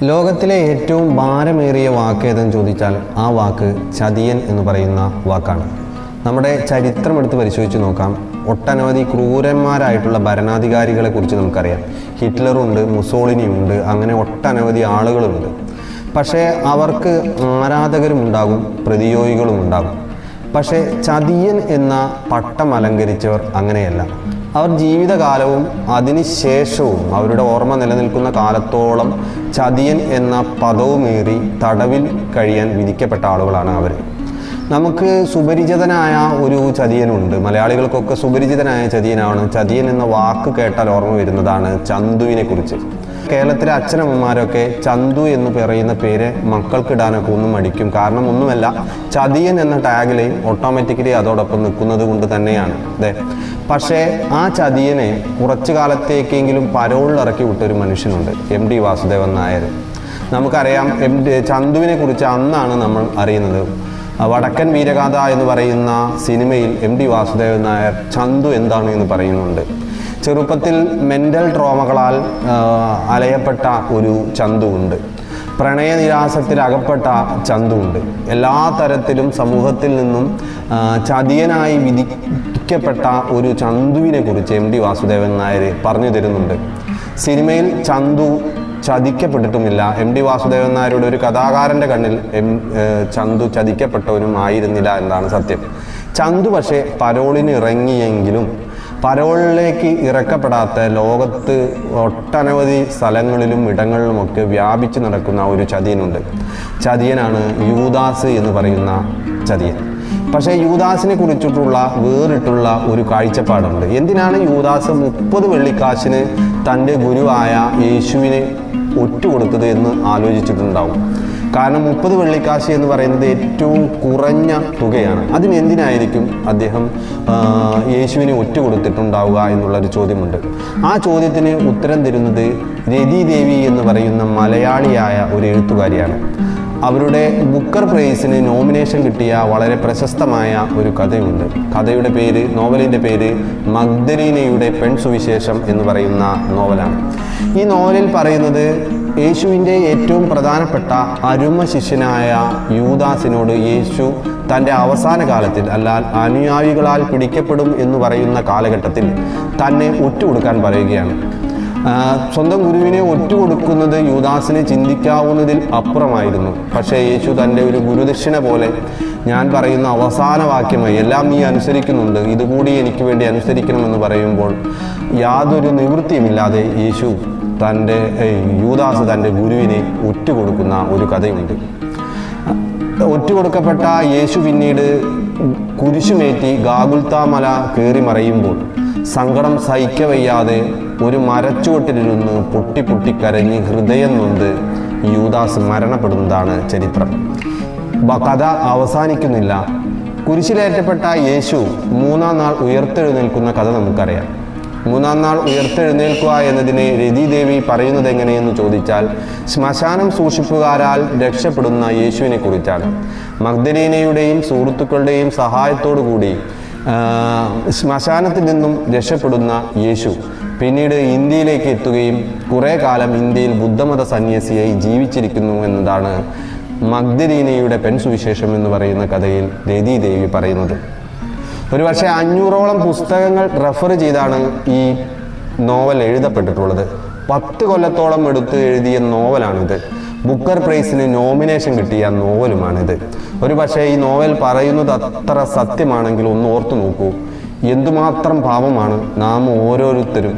ലോകത്തിലെ ഏറ്റവും ഭാരമേറിയ വാക്ക് ഏതെന്ന് ചോദിച്ചാൽ ആ വാക്ക് ചതിയൻ എന്ന് പറയുന്ന വാക്കാണ്. നമ്മുടെ ചരിത്രം എടുത്ത് പരിശോധിച്ച് നോക്കാം. ഒട്ടനവധി ക്രൂരന്മാരായിട്ടുള്ള ഭരണാധികാരികളെ കുറിച്ച് നമുക്കറിയാം. ഹിറ്റ്ലറുണ്ട്, മുസോളിനിയുണ്ട്, അങ്ങനെ ഒട്ടനവധി ആളുകളുണ്ട്. പക്ഷേ അവർക്ക് ആരാധകരും ഉണ്ടാകും, പ്രതിയോഗികളും ഉണ്ടാകും. പക്ഷേ ചതിയൻ എന്ന പട്ടം അലങ്കരിച്ചവർ അങ്ങനെയല്ല. അവർ ജീവിതകാലവും അതിനുശേഷവും അവരുടെ ഓർമ്മ നിലനിൽക്കുന്ന കാലത്തോളം ചതിയൻ എന്ന പദവുമേറി തടവിൽ കഴിയാൻ വിധിക്കപ്പെട്ട ആളുകളാണ് അവർ. നമുക്ക് സുപരിചിതനായ ഒരു ചതിയനുണ്ട്. മലയാളികൾക്കൊക്കെ സുപരിചിതനായ ചതിയനാണ്. ചതിയൻ എന്ന വാക്ക് കേട്ടാൽ ഓർമ്മ വരുന്നതാണ് ചന്തുവിനെ കുറിച്ച്. കേരളത്തിലെ അച്ഛനമ്മമാരൊക്കെ ചന്തു എന്ന് പറയുന്ന പേര് മക്കൾക്കിടാനൊക്കെ ഒന്നും മടിക്കും. കാരണം ഒന്നുമല്ല, ചതിയൻ എന്ന ടാഗിൽ ഓട്ടോമാറ്റിക്കലി അതോടൊപ്പം നിൽക്കുന്നത് കൊണ്ട് തന്നെയാണ്. അതെ, പക്ഷേ ആ ചതിയനെ കുറച്ചു കാലത്തേക്കെങ്കിലും പരോളിൽ ഇറക്കി വിട്ടൊരു മനുഷ്യനുണ്ട്, MD വാസുദേവൻ നായർ. നമുക്കറിയാം, ചന്തുവിനെ കുറിച്ച് അന്നാണ് നമ്മൾ അറിയുന്നത്. വടക്കൻ വീരഗാഥ എന്ന് പറയുന്ന സിനിമയിൽ MD വാസുദേവൻ നായർ ചന്തു എന്താണ് എന്ന് പറയുന്നുണ്ട്. ചെറുപ്പത്തിൽ മെൻ്റൽ ട്രോമകളാൽ അലയപ്പെട്ട ഒരു ചന്തുവുണ്ട്. പ്രണയനിരാസത്തിൽ അകപ്പെട്ട ചന്തുവുണ്ട്. എല്ലാ തരത്തിലും സമൂഹത്തിൽ നിന്നും ചതിയനായി വിധിക്കപ്പെട്ട ഒരു ചന്തുവിനെ കുറിച്ച് MD വാസുദേവൻ നായർ പറഞ്ഞു തരുന്നുണ്ട്. സിനിമയിൽ ചന്തു ചതിക്കപ്പെട്ടിട്ടുമില്ല. MD വാസുദേവൻ നായരുടെ ഒരു കഥാകാരൻ്റെ കണ്ണിൽ ചന്തു ചതിക്കപ്പെട്ടവനും ആയിരുന്നില്ല എന്നതാണ് സത്യം. ചന്തു പക്ഷേ പരോളിന് ഇറങ്ങിയെങ്കിലും പരോളിലേക്ക് ഇറക്കപ്പെടാത്ത ലോകത്ത് ഒട്ടനവധി സ്ഥലങ്ങളിലും ഇടങ്ങളിലുമൊക്കെ വ്യാപിച്ചു നടക്കുന്ന ഒരു ചതിയനുണ്ട്. ചതിയനാണ് യൂദാസ് എന്ന് പറയുന്ന ചതിയൻ. പക്ഷേ യൂദാസിനെ കുറിച്ചിട്ടുള്ള വേറിട്ടുള്ള ഒരു കാഴ്ചപ്പാടുണ്ട്. എന്തിനാണ് യൂദാസ് 30 വെള്ളിക്കാശിന് തൻ്റെ ഗുരുവായ യേശുവിനെ ഒറ്റുകൊടുത്തത് എന്ന് ആലോചിച്ചിട്ടുണ്ടാവും. കാരണം 30 വെള്ളിക്കാശ് എന്ന് പറയുന്നത് ഏറ്റവും കുറഞ്ഞ തുകയാണ്. അതിനെന്തിനായിരിക്കും അദ്ദേഹം യേശുവിനെ ഒറ്റുകൊടുത്തിട്ടുണ്ടാവുക എന്നുള്ളൊരു ചോദ്യമുണ്ട്. ആ ചോദ്യത്തിന് ഉത്തരം തരുന്നത് രതി ദേവി എന്ന് പറയുന്ന മലയാളിയായ ഒരു എഴുത്തുകാരിയാണ്. അവരുടെ ബുക്കർ പ്രൈസിന് നോമിനേഷൻ കിട്ടിയ വളരെ പ്രശസ്തമായ ഒരു കഥയുണ്ട്. കഥയുടെ പേര്, നോവലിൻ്റെ പേര് മഗ്ദലീനയുടെ പെൺസുവിശേഷം എന്ന് പറയുന്ന നോവലാണ്. ഈ നോവലിൽ പറയുന്നത് യേശുവിൻ്റെ ഏറ്റവും പ്രധാനപ്പെട്ട അരുമ ശിഷ്യനായ യൂദാസിനോട് യേശു തൻ്റെ അവസാന കാലത്തിൽ, അല്ലാൽ അനുയായികളാൽ പിടിക്കപ്പെടും എന്ന് പറയുന്ന കാലഘട്ടത്തിൽ തന്നെ ഒറ്റുകൊടുക്കാൻ പറയുകയാണ്. സ്വന്തം ഗുരുവിനെ ഒറ്റുകൊടുക്കുന്നത് യൂദാസിനെ ചിന്തിക്കാവുന്നതിൽ അപ്പുറമായിരുന്നു. പക്ഷേ യേശു തൻ്റെ ഒരു ഗുരുദക്ഷിണ പോലെ ഞാൻ പറയുന്ന അവസാന വാക്യമായി എല്ലാം നീ അനുസരിക്കുന്നുണ്ട്, ഇതുകൂടി എനിക്ക് വേണ്ടി അനുസരിക്കണമെന്ന് പറയുമ്പോൾ യാതൊരു നിവൃത്തിയുമില്ലാതെ യൂദാസ് തൻ്റെ ഗുരുവിനെ ഒറ്റുകൊടുക്കുന്ന ഒരു കഥയുണ്ട്. ഒറ്റുകൊടുക്കപ്പെട്ട യേശു പിന്നീട് കുരിശുമേറ്റി ഗാഗുൽത്താ മല കയറി മറയുമ്പോൾ സങ്കടം സഹിക്കവയ്യാതെ ഒരു മരച്ചുവട്ടിലിരുന്ന് പൊട്ടിപ്പൊട്ടിക്കരഞ്ഞ് ഹൃദയം നൊന്ത് യൂദാസ് മരണപ്പെടുന്നതാണ് ചരിത്രം. കഥ അവസാനിക്കുന്നില്ല. കുരിശിലേറ്റപ്പെട്ട യേശു 3-ാം നാൾ ഉയർത്തെഴുന്നേൽക്കുന്ന കഥ നമുക്കറിയാം. 3-ാം നാൾ ഉയർത്തെഴുന്നേൽക്കുക എന്നതിനെ രതിദേവി പറയുന്നത് എങ്ങനെയെന്ന് ചോദിച്ചാൽ ശ്മശാനം സൂക്ഷിപ്പുകാരാൽ രക്ഷപ്പെടുന്ന യേശുവിനെ കുറിച്ചാണ്. മഗ്ദലീനയുടെയും സുഹൃത്തുക്കളുടെയും സഹായത്തോടു കൂടി ശ്മശാനത്തിൽ നിന്നും രക്ഷപ്പെടുന്ന യേശു പിന്നീട് ഇന്ത്യയിലേക്ക് എത്തുകയും കുറേ കാലം ഇന്ത്യയിൽ ബുദ്ധമത സന്യാസിയായി ജീവിച്ചിരിക്കുന്നു എന്നതാണ് മഗ്ദലീനയുടെ പെൺസുവിശേഷം എന്ന് പറയുന്ന കഥയിൽ രതിദേവി പറയുന്നത്. ഒരുപക്ഷെ 500ഓളം പുസ്തകങ്ങൾ റെഫർ ചെയ്താണ് ഈ നോവൽ എഴുതപ്പെട്ടിട്ടുള്ളത്. 10 കൊല്ലത്തോളം എടുത്ത് എഴുതിയ നോവലാണിത്. ബുക്കർ പ്രൈസിന് നോമിനേഷൻ കിട്ടിയ നോവലുമാണിത്. ഒരുപക്ഷെ ഈ നോവൽ പറയുന്നത് അത്ര സത്യമാണെങ്കിൽ ഒന്ന് ഓർത്തു നോക്കൂ, എന്തുമാത്രം പാപമാണ് നാം ഓരോരുത്തരും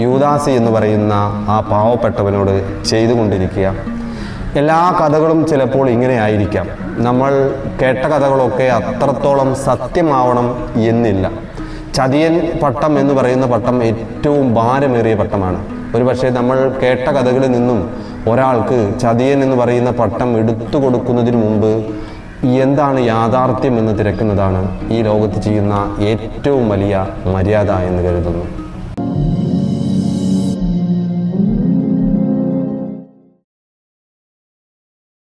യൂദാസ് എന്ന് പറയുന്ന ആ പാവപ്പെട്ടവനോട് ചെയ്തുകൊണ്ടിരിക്കുക. എല്ലാ കഥകളും ചിലപ്പോൾ ഇങ്ങനെ ആയിരിക്കാം. നമ്മൾ കേട്ട കഥകളൊക്കെ അത്രത്തോളം സത്യമാവണം എന്നില്ല. ചതിയൻ പട്ടം എന്ന് പറയുന്ന പട്ടം ഏറ്റവും ഭാരമേറിയ പട്ടമാണ്. ഒരുപക്ഷെ നമ്മൾ കേട്ട കഥകളിൽ നിന്നും ഒരാൾക്ക് ചതിയൻ എന്ന് പറയുന്ന പട്ടം എടുത്തു കൊടുക്കുന്നതിന് മുമ്പ് എന്താണ് യാഥാർത്ഥ്യം എന്ന് തിരക്കുന്നതാണ് ഈ ലോകത്ത് ചെയ്യുന്ന ഏറ്റവും വലിയ മര്യാദ എന്ന് കരുതുന്നു.